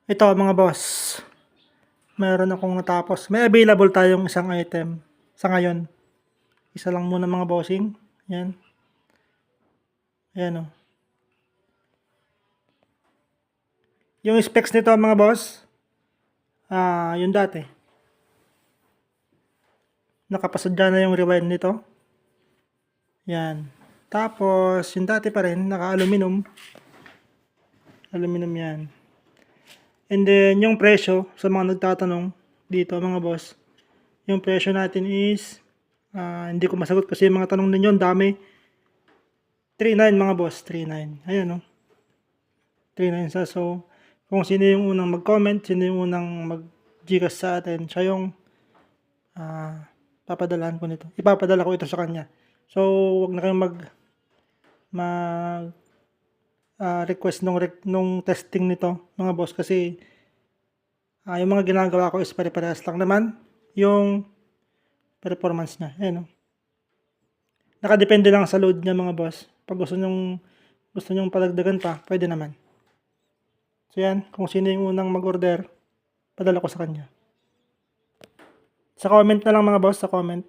Ito mga boss, meron akong natapos. May available tayong isang item sa ngayon. Isa lang muna mga bossing. Ayan. Ayan o. Yung specs nito mga boss, yung dati. Nakapasadya na yung rewind nito. Ayan. Tapos, yung dati pa rin, naka-aluminum. Aluminum yan. And then, yung presyo, sa mga nagtatanong dito mga boss, yung presyo natin is, hindi ko masagot kasi yung mga tanong ninyo, ang dami. 3.9 mga boss, 3.9. Ayan o. 3.9 sa. So, kung sino yung unang mag-comment, sino yung unang mag-gcash sa atin, siya yung papadalahan ko nito. Ipapadala ko ito sa kanya. So, wag na kayong request nung testing nito mga boss kasi yung mga ginagawa ko is pare-parehas lang naman yung performance niya. Ayan o. Nakadepende lang sa load niya mga boss. Pag gusto nyong padagdagan pa, pwede naman. So yan, kung sino yung unang mag-order, padala ko sa kanya. Sa comment na lang mga boss, sa comment.